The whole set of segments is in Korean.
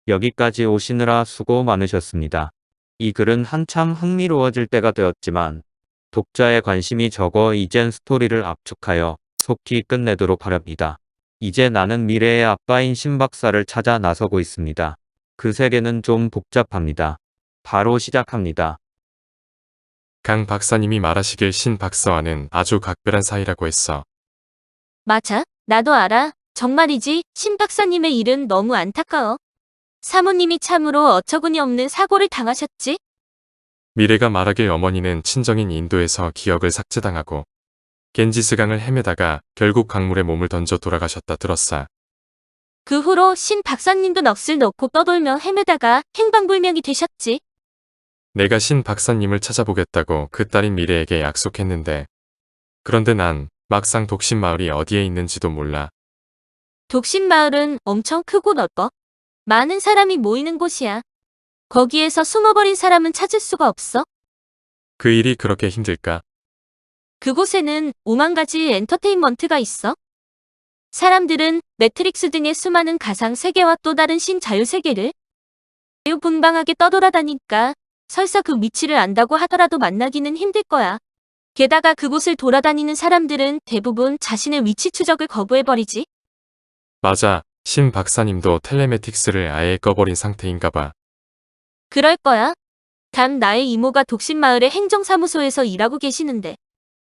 여기까지 오시느라 수고 많으셨습니다. 이 글은 한참 흥미로워질 때가 되었지만 독자의 관심이 적어 이젠 스토리를 압축하여 속히 끝내도록 하렵니다. 이제 나는 미래의 아빠인 신 박사를 찾아 나서고 있습니다. 그 세계는 좀 복잡합니다. 바로 시작합니다. 강 박사님이 말하시길 신 박사와는 아주 각별한 사이라고 했어. 맞아. 나도 알아. 정말이지. 신 박사님의 일은 너무 안타까워. 사모님이 참으로 어처구니 없는 사고를 당하셨지? 미래가 말하길 어머니는 친정인 인도에서 기억을 삭제당하고 겐지스강을 헤매다가 결국 강물에 몸을 던져 돌아가셨다 들었어. 그 후로 신 박사님도 넋을 놓고 떠돌며 헤매다가 행방불명이 되셨지. 내가 신 박사님을 찾아보겠다고 그 딸인 미래에게 약속했는데 그런데 난 막상 독신마을이 어디에 있는지도 몰라. 독신마을은 엄청 크고 넓어. 많은 사람이 모이는 곳이야. 거기에서 숨어버린 사람은 찾을 수가 없어. 그 일이 그렇게 힘들까? 그곳에는 5만 가지 엔터테인먼트가 있어. 사람들은 매트릭스 등의 수많은 가상 세계와 또 다른 신자유 세계를 자유분방하게 떠돌아다니까 설사 그 위치를 안다고 하더라도 만나기는 힘들 거야. 게다가 그곳을 돌아다니는 사람들은 대부분 자신의 위치 추적을 거부해버리지. 맞아. 신 박사님도 텔레매틱스를 아예 꺼버린 상태인가 봐. 그럴 거야. 단 나의 이모가 독신마을의 행정사무소에서 일하고 계시는데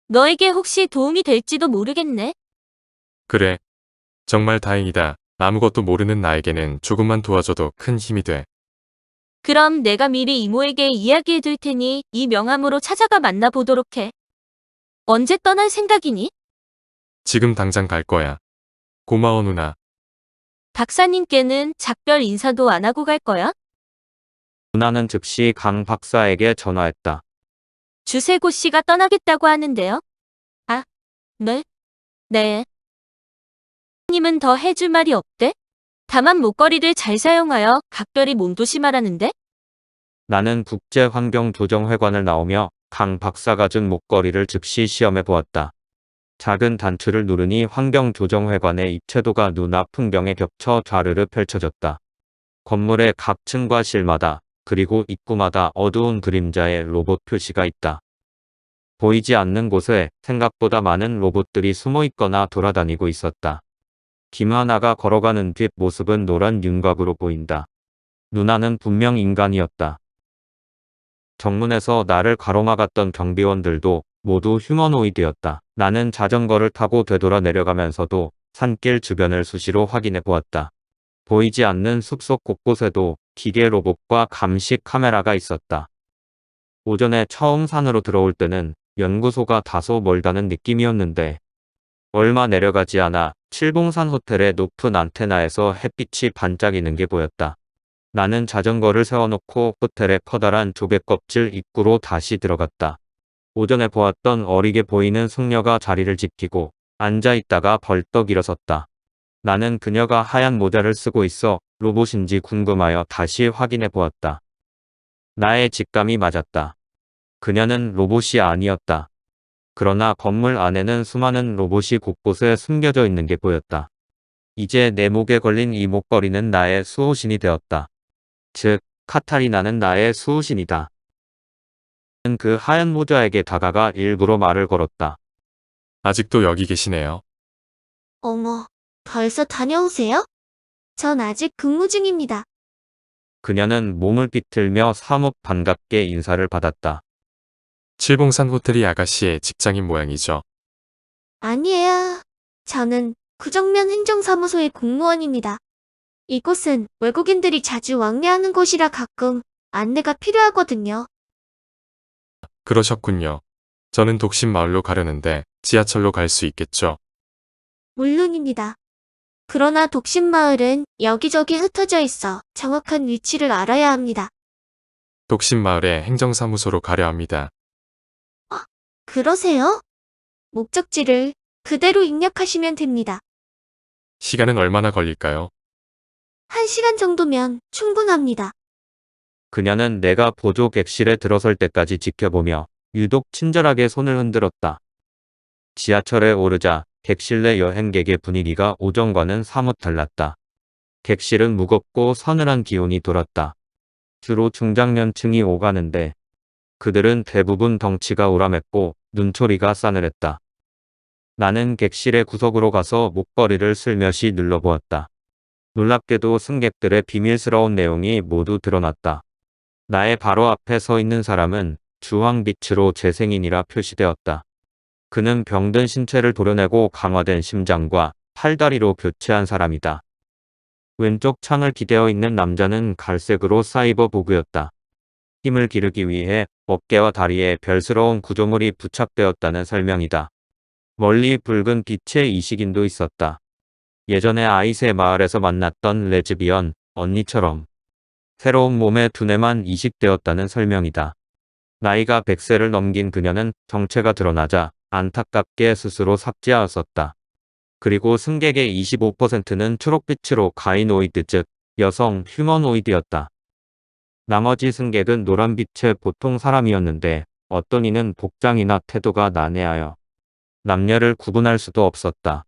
너에게 혹시 도움이 될지도 모르겠네. 그래. 정말 다행이다. 아무것도 모르는 나에게는 조금만 도와줘도 큰 힘이 돼. 그럼 내가 미리 이모에게 이야기해 둘 테니 이 명함으로 찾아가 만나보도록 해. 언제 떠날 생각이니? 지금 당장 갈 거야. 고마워 누나. 박사님께는 작별 인사도 안 하고 갈 거야? 누나는 즉시 강 박사에게 전화했다. 주세고 씨가 떠나겠다고 하는데요. 아, 네? 네. 님은 더 해줄 말이 없대? 다만 목걸이를 잘 사용하여 각별히 몸조심하라는데? 나는 국제환경조정회관을 나오며 강 박사가 준 목걸이를 즉시 시험해 보았다. 작은 단추를 누르니 환경조정회관의 입체도가 눈앞 풍경에 겹쳐 좌르르 펼쳐졌다. 건물의 각 층과 실마다 그리고 입구마다 어두운 그림자의 로봇 표시가 있다. 보이지 않는 곳에 생각보다 많은 로봇들이 숨어 있거나 돌아다니고 있었다. 김하나가 걸어가는 뒷 모습은 노란 윤곽으로 보인다. 누나는 분명 인간이었다. 정문에서 나를 가로막았던 경비원들도 모두 휴머노이드였다. 나는 자전거를 타고 되돌아 내려가면서도 산길 주변을 수시로 확인해 보았다. 보이지 않는 숲속 곳곳에도 기계 로봇과 감시 카메라가 있었다. 오전에 처음 산으로 들어올 때는 연구소가 다소 멀다는 느낌이었는데 얼마 내려가지 않아 칠봉산 호텔의 높은 안테나에서 햇빛이 반짝이는 게 보였다. 나는 자전거를 세워놓고 호텔의 커다란 조개껍질 입구로 다시 들어갔다. 오전에 보았던 어리게 보이는 숙녀가 자리를 지키고 앉아있다가 벌떡 일어섰다. 나는 그녀가 하얀 모자를 쓰고 있어 로봇인지 궁금하여 다시 확인해 보았다. 나의 직감이 맞았다. 그녀는 로봇이 아니었다. 그러나 건물 안에는 수많은 로봇이 곳곳에 숨겨져 있는 게 보였다. 이제 내 목에 걸린 이 목걸이는 나의 수호신이 되었다. 즉, 카타리나는 나의 수호신이다. 그 하얀 모자에게 다가가 일부러 말을 걸었다. 아직도 여기 계시네요. 어머, 벌써 다녀오세요? 전 아직 근무 중입니다. 그녀는 몸을 비틀며 사뭇 반갑게 인사를 받았다. 칠봉산 호텔이 아가씨의 직장인 모양이죠. 아니에요. 저는 구정면 행정사무소의 공무원입니다. 이곳은 외국인들이 자주 왕래하는 곳이라 가끔 안내가 필요하거든요. 그러셨군요. 저는 독신마을로 가려는데 지하철로 갈 수 있겠죠? 물론입니다. 그러나 독신마을은 여기저기 흩어져 있어 정확한 위치를 알아야 합니다. 독신마을의 행정사무소로 가려 합니다. 그러세요? 목적지를 그대로 입력하시면 됩니다. 시간은 얼마나 걸릴까요? 1시간 정도면 충분합니다. 그녀는 내가 보조 객실에 들어설 때까지 지켜보며 유독 친절하게 손을 흔들었다. 지하철에 오르자 객실 내 여행객의 분위기가 오전과는 사뭇 달랐다. 객실은 무겁고 서늘한 기운이 돌았다. 주로 중장년층이 오가는데 그들은 대부분 덩치가 우람했고 눈초리가 싸늘했다. 나는 객실의 구석으로 가서 목걸이를 슬며시 눌러보았다. 놀랍게도 승객들의 비밀스러운 내용이 모두 드러났다. 나의 바로 앞에 서 있는 사람은 주황빛으로 재생인이라 표시되었다. 그는 병든 신체를 도려내고 강화된 심장과 팔다리로 교체한 사람이다. 왼쪽 창을 기대어 있는 남자는 갈색으로 사이버 보그였다. 힘을 기르기 위해 어깨와 다리에 별스러운 구조물이 부착되었다는 설명이다. 멀리 붉은 빛의 이식인도 있었다. 예전에 아이세 마을에서 만났던 레즈비언 언니처럼 새로운 몸에 두뇌만 이식되었다는 설명이다. 나이가 100세를 넘긴 그녀는 정체가 드러나자 안타깝게 스스로 삭제하였었다. 그리고 승객의 25%는 초록빛으로 가이노이드 즉 여성 휴머노이드였다. 나머지 승객은 노란빛의 보통 사람이었는데 어떤 이는 복장이나 태도가 난해하여 남녀를 구분할 수도 없었다.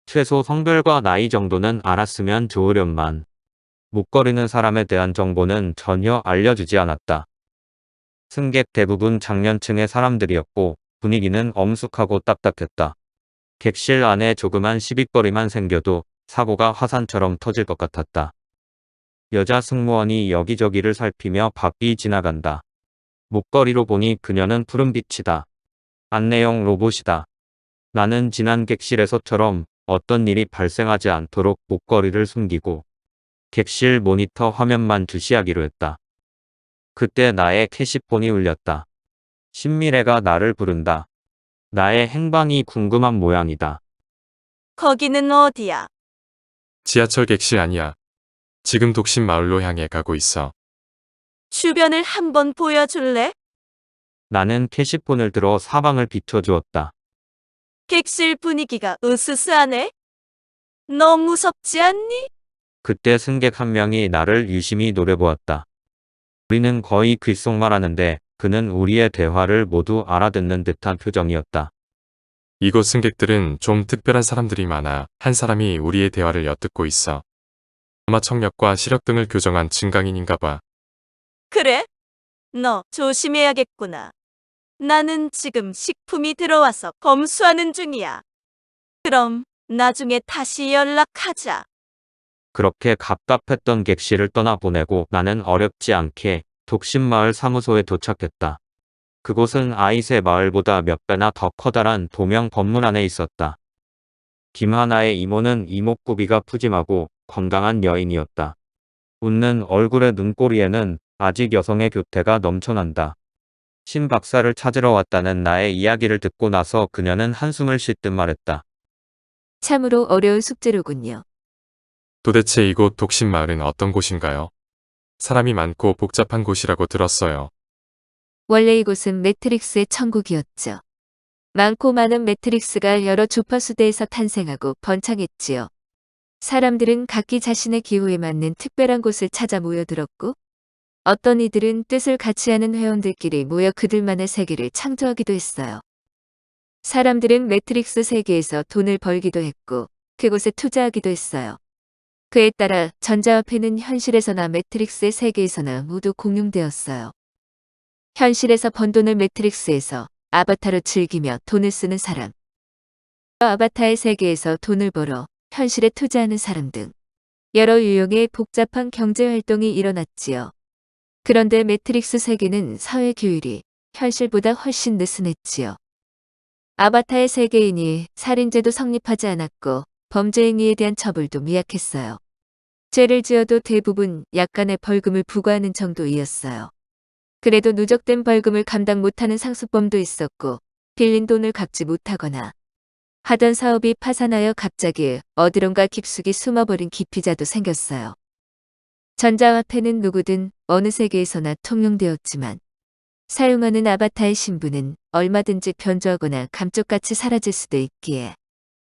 최소 성별과 나이 정도는 알았으면 좋으련만 묵거리는 사람에 대한 정보는 전혀 알려주지 않았다. 승객 대부분 장년층의 사람들이었고 분위기는 엄숙하고 딱딱했다. 객실 안에 조그만 시비거리만 생겨도 사고가 화산처럼 터질 것 같았다. 여자 승무원이 여기저기를 살피며 바삐 지나간다. 목걸이로 보니 그녀는 푸른빛이다. 안내용 로봇이다. 나는 지난 객실에서처럼 어떤 일이 발생하지 않도록 목걸이를 숨기고 객실 모니터 화면만 주시하기로 했다. 그때 나의 캐시폰이 울렸다. 신미래가 나를 부른다. 나의 행방이 궁금한 모양이다. 거기는 어디야? 지하철 객실 아니야. 지금 독신 마을로 향해 가고 있어. 주변을 한번 보여줄래? 나는 캐시폰을 들어 사방을 비춰주었다. 객실 분위기가 으스스하네? 너 무섭지 않니? 그때 승객 한 명이 나를 유심히 노려보았다. 우리는 거의 귓속말하는데 그는 우리의 대화를 모두 알아듣는 듯한 표정이었다. 이곳 승객들은 좀 특별한 사람들이 많아. 한 사람이 우리의 대화를 엿듣고 있어. 아마 청력과 시력 등을 교정한 증강인인가 봐. 그래? 너 조심해야겠구나. 나는 지금 식품이 들어와서 검수하는 중이야. 그럼 나중에 다시 연락하자. 그렇게 갑갑했던 객실을 떠나보내고 나는 어렵지 않게 독신마을 사무소에 도착했다. 그곳은 아이세 마을보다 몇 배나 더 커다란 도명 건물 안에 있었다. 김하나의 이모는 이목구비가 푸짐하고 건강한 여인이었다. 웃는 얼굴의 눈꼬리에는 아직 여성의 교태가 넘쳐난다. 신 박사를 찾으러 왔다는 나의 이야기를 듣고 나서 그녀는 한숨을 쉴 듯 말했다. 참으로 어려운 숙제로군요. 도대체 이곳 독신 마을은 어떤 곳인가요? 사람이 많고 복잡한 곳이라고 들었어요. 원래 이곳은 매트릭스의 천국이었죠. 많고 많은 매트릭스가 여러 주파수대에서 탄생하고 번창했지요. 사람들은 각기 자신의 기호에 맞는 특별한 곳을 찾아 모여들었고 어떤 이들은 뜻을 같이 하는 회원들끼리 모여 그들만의 세계를 창조하기도 했어요. 사람들은 매트릭스 세계에서 돈을 벌기도 했고 그곳에 투자하기도 했어요. 그에 따라 전자화폐는 현실에서나 매트릭스의 세계에서나 모두 공용되었어요. 현실에서 번 돈을 매트릭스에서 아바타로 즐기며 돈을 쓰는 사람, 아바타의 세계에서 돈을 벌어 현실에 투자하는 사람 등 여러 유형의 복잡한 경제활동이 일어났지요. 그런데 매트릭스 세계는 사회 규율이 현실보다 훨씬 느슨했지요. 아바타의 세계이니 살인죄도 성립하지 않았고 범죄 행위에 대한 처벌도 미약했어요. 죄를 지어도 대부분 약간의 벌금을 부과하는 정도이었어요. 그래도 누적된 벌금을 감당 못하는 상습범도 있었고 빌린 돈을 갚지 못하거나 하던 사업이 파산하여 갑자기 어디론가 깊숙이 숨어버린 기피자도 생겼어요. 전자화폐는 누구든 어느 세계에서나 통용되었지만 사용하는 아바타의 신분은 얼마든지 변조하거나 감쪽같이 사라질 수도 있기에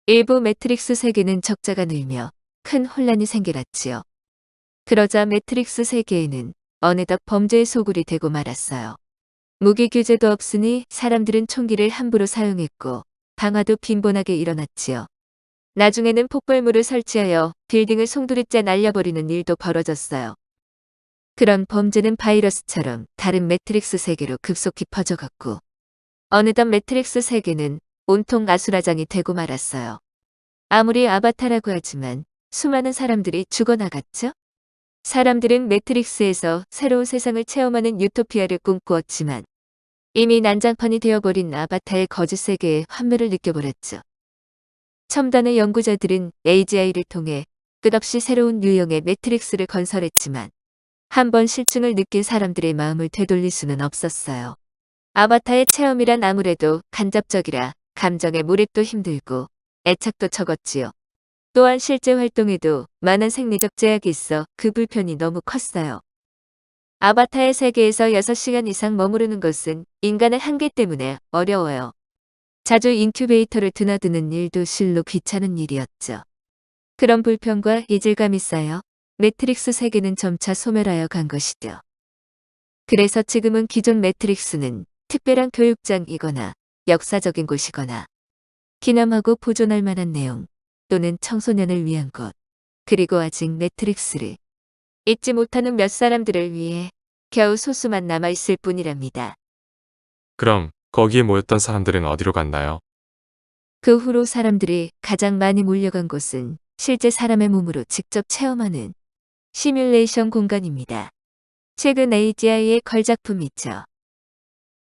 일부 매트릭스 세계는 적자가 늘며 큰 혼란이 생겨났지요. 그러자 매트릭스 세계에는 어느덧 범죄의 소굴이 되고 말았어요. 무기 규제도 없으니 사람들은 총기를 함부로 사용했고 방화도 빈번하게 일어났지요. 나중에는 폭발물을 설치하여 빌딩을 송두리째 날려버리는 일도 벌어졌어요. 그런 범죄는 바이러스처럼 다른 매트릭스 세계로 급속히 퍼져갔고 어느덧 매트릭스 세계는 온통 아수라장이 되고 말았어요. 아무리 아바타라고 하지만 수많은 사람들이 죽어나갔죠? 사람들은 매트릭스에서 새로운 세상을 체험하는 유토피아를 꿈꾸었지만 이미 난장판이 되어버린 아바타의 거짓 세계에 환멸을 느껴버렸죠. 첨단의 연구자들은 AGI를 통해 끝없이 새로운 유형의 매트릭스를 건설했지만 한 번 실증을 느낀 사람들의 마음을 되돌릴 수는 없었어요. 아바타의 체험이란 아무래도 간접적이라 감정에 몰입도 힘들고 애착도 적었지요. 또한 실제 활동에도 많은 생리적 제약이 있어 그 불편이 너무 컸어요. 아바타의 세계에서 6시간 이상 머무르는 것은 인간의 한계 때문에 어려워요. 자주 인큐베이터를 드나드는 일도 실로 귀찮은 일이었죠. 그런 불편과 이질감이 쌓여 매트릭스 세계는 점차 소멸하여 간 것이죠. 그래서 지금은 기존 매트릭스는 특별한 교육장이거나 역사적인 곳이거나 기념하고 보존할 만한 내용 또는 청소년을 위한 곳 그리고 아직 매트릭스를 잊지 못하는 몇 사람들을 위해 겨우 소수만 남아있을 뿐이랍니다. 그럼 거기에 모였던 사람들은 어디로 갔나요? 그 후로 사람들이 가장 많이 몰려간 곳은 실제 사람의 몸으로 직접 체험하는 시뮬레이션 공간입니다. 최근 AGI의 걸작품이죠.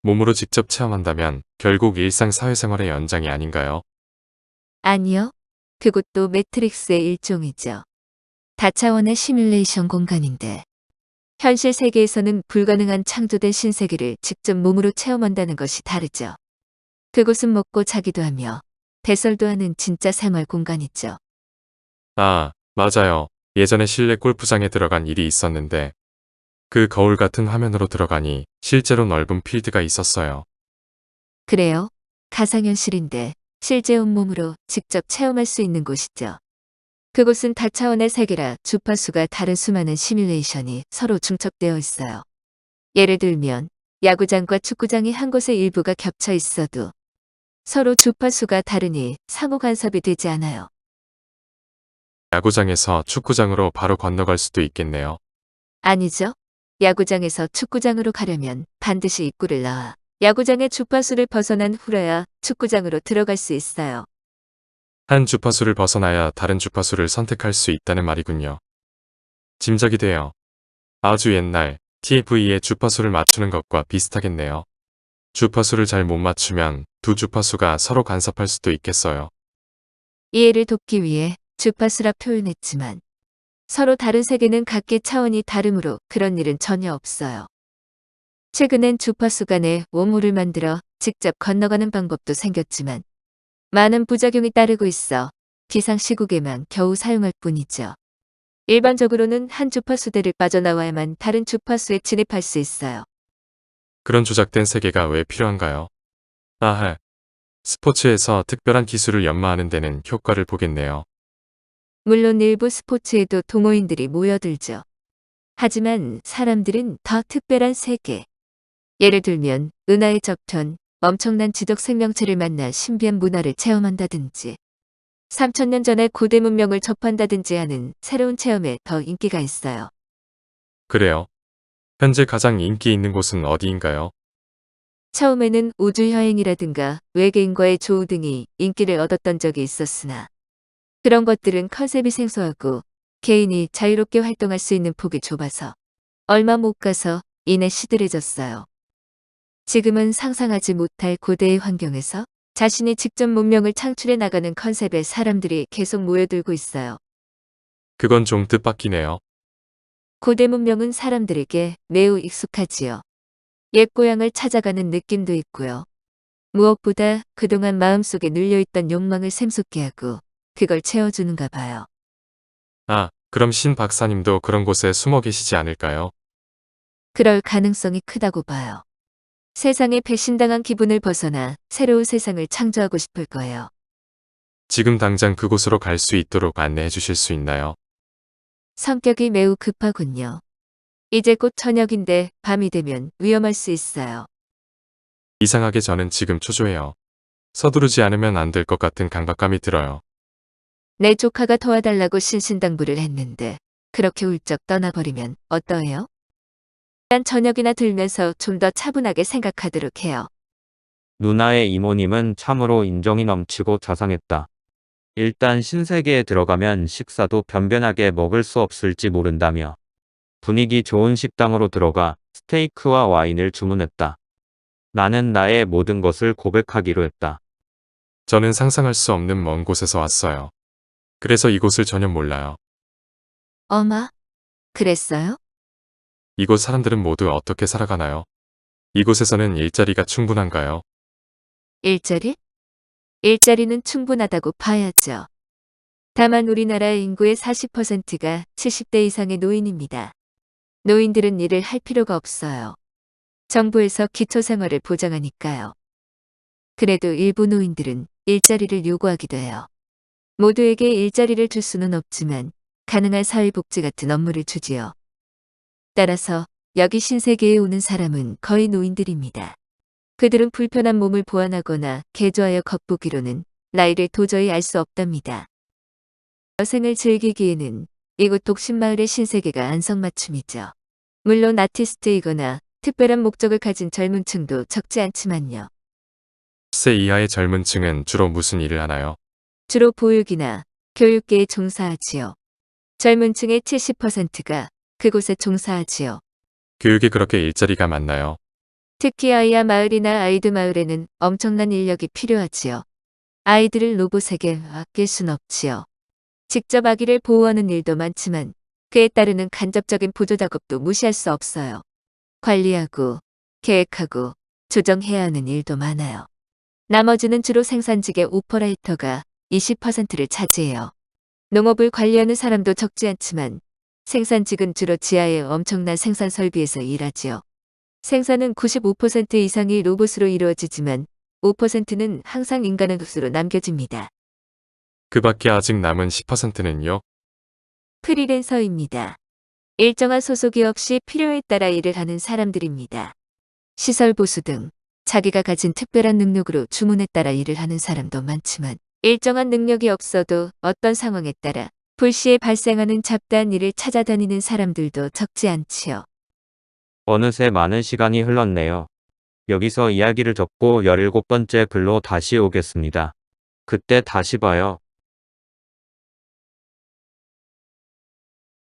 몸으로 직접 체험한다면 결국 일상 사회생활의 연장이 아닌가요? 아니요. 그것도 매트릭스의 일종이죠. 다차원의 시뮬레이션 공간인데 현실 세계에서는 불가능한 창조된 신세계를 직접 몸으로 체험한다는 것이 다르죠. 그곳은 먹고 자기도 하며 배설도 하는 진짜 생활 공간이죠. 아, 맞아요. 예전에 실내 골프장에 들어간 일이 있었는데 그 거울 같은 화면으로 들어가니 실제로 넓은 필드가 있었어요. 그래요. 가상현실인데 실제 온몸으로 직접 체험할 수 있는 곳이죠. 그곳은 다차원의 세계라 주파수가 다른 수많은 시뮬레이션이 서로 중첩되어 있어요. 예를 들면 야구장과 축구장이 한 곳에 일부가 겹쳐 있어도 서로 주파수가 다르니 상호 간섭이 되지 않아요. 야구장에서 축구장으로 바로 건너갈 수도 있겠네요. 아니죠. 야구장에서 축구장으로 가려면 반드시 입구를 나와 야구장의 주파수를 벗어난 후라야 축구장으로 들어갈 수 있어요. 한 주파수를 벗어나야 다른 주파수를 선택할 수 있다는 말이군요. 짐작이 돼요. 아주 옛날 TFE의 주파수를 맞추는 것과 비슷하겠네요. 주파수를 잘 못 맞추면 두 주파수가 서로 간섭할 수도 있겠어요. 이해를 돕기 위해 주파수라 표현했지만 서로 다른 세계는 각기 차원이 다르므로 그런 일은 전혀 없어요. 최근엔 주파수 간에 오물을 만들어 직접 건너가는 방법도 생겼지만 많은 부작용이 따르고 있어 비상시국에만 겨우 사용할 뿐이죠. 일반적으로는 한 주파수대를 빠져나와야만 다른 주파수에 진입할 수 있어요. 그런 조작된 세계가 왜 필요한가요? 아하, 스포츠에서 특별한 기술을 연마하는 데는 효과를 보겠네요. 물론 일부 스포츠에도 동호인들이 모여들죠. 하지만 사람들은 더 특별한 세계. 예를 들면 은하의 저편, 엄청난 지적 생명체를 만나 신비한 문화를 체험한다든지 3000년 전의 고대 문명을 접한다든지 하는 새로운 체험에 더 인기가 있어요. 그래요. 현재 가장 인기 있는 곳은 어디인가요? 처음에는 우주여행이라든가 외계인과의 조우 등이 인기를 얻었던 적이 있었으나 그런 것들은 컨셉이 생소하고 개인이 자유롭게 활동할 수 있는 폭이 좁아서 얼마 못 가서 이내 시들해졌어요. 지금은 상상하지 못할 고대의 환경에서 자신이 직접 문명을 창출해 나가는 컨셉에 사람들이 계속 모여들고 있어요. 그건 좀 뜻밖이네요. 고대 문명은 사람들에게 매우 익숙하지요. 옛 고향을 찾아가는 느낌도 있고요. 무엇보다 그동안 마음속에 눌려있던 욕망을 샘솟게 하고 그걸 채워주는가 봐요. 아, 그럼 신 박사님도 그런 곳에 숨어 계시지 않을까요? 그럴 가능성이 크다고 봐요. 세상에 배신당한 기분을 벗어나 새로운 세상을 창조하고 싶을 거예요. 지금 당장 그곳으로 갈 수 있도록 안내해 주실 수 있나요? 성격이 매우 급하군요. 이제 곧 저녁인데 밤이 되면 위험할 수 있어요. 이상하게 저는 지금 초조해요. 서두르지 않으면 안 될 것 같은 강박감이 들어요. 내 조카가 도와달라고 신신당부를 했는데 그렇게 훌쩍 떠나버리면 어떠해요? 난 저녁이나 들면서 좀 더 차분하게 생각하도록 해요. 누나의 이모님은 참으로 인정이 넘치고 자상했다. 일단 신세계에 들어가면 식사도 변변하게 먹을 수 없을지 모른다며 분위기 좋은 식당으로 들어가 스테이크와 와인을 주문했다. 나는 나의 모든 것을 고백하기로 했다. 저는 상상할 수 없는 먼 곳에서 왔어요. 그래서 이곳을 전혀 몰라요. 어마, 그랬어요? 이곳 사람들은 모두 어떻게 살아가나요? 이곳에서는 일자리가 충분한가요? 일자리? 일자리는 충분하다고 봐야죠. 다만 우리나라 인구의 40%가 70대 이상의 노인입니다. 노인들은 일을 할 필요가 없어요. 정부에서 기초생활을 보장하니까요. 그래도 일부 노인들은 일자리를 요구하기도 해요. 모두에게 일자리를 줄 수는 없지만 가능한 사회복지 같은 업무를 주지요. 따라서 여기 신세계에 오는 사람은 거의 노인들입니다. 그들은 불편한 몸을 보완하거나 개조하여 겉보기로는 나이를 도저히 알 수 없답니다. 여생을 즐기기에는 이곳 독신마을의 신세계가 안성맞춤이죠. 물론 아티스트이거나 특별한 목적을 가진 젊은 층도 적지 않지만요. 10세 이하의 젊은 층은 주로 무슨 일을 하나요? 주로 보육이나 교육계에 종사하지요. 젊은 층의 70%가 그곳에 종사하지요. 교육에 그렇게 일자리가 많나요? 특히 아이야 마을이나 아이드 마을에는 엄청난 인력이 필요하지요. 아이들을 로봇에게 맡길 순 없지요. 직접 아기를 보호하는 일도 많지만 그에 따르는 간접적인 보조 작업도 무시할 수 없어요. 관리하고 계획하고 조정해야 하는 일도 많아요. 나머지는 주로 생산직의 오퍼레이터가 20%를 차지해요. 농업을 관리하는 사람도 적지 않지만 생산직은 주로 지하의 엄청난 생산 설비에서 일하지요. 생산은 95% 이상이 로봇으로 이루어지지만 5%는 항상 인간의 몫으로 남겨집니다. 그 밖에 아직 남은 10%는요? 프리랜서입니다. 일정한 소속이 없이 필요에 따라 일을 하는 사람들입니다. 시설 보수 등 자기가 가진 특별한 능력으로 주문에 따라 일을 하는 사람도 많지만 일정한 능력이 없어도 어떤 상황에 따라 불시에 발생하는 잡다한 일을 찾아다니는 사람들도 적지 않지요. 어느새 많은 시간이 흘렀네요. 여기서 이야기를 접고 17번째 글로 다시 오겠습니다. 그때 다시 봐요.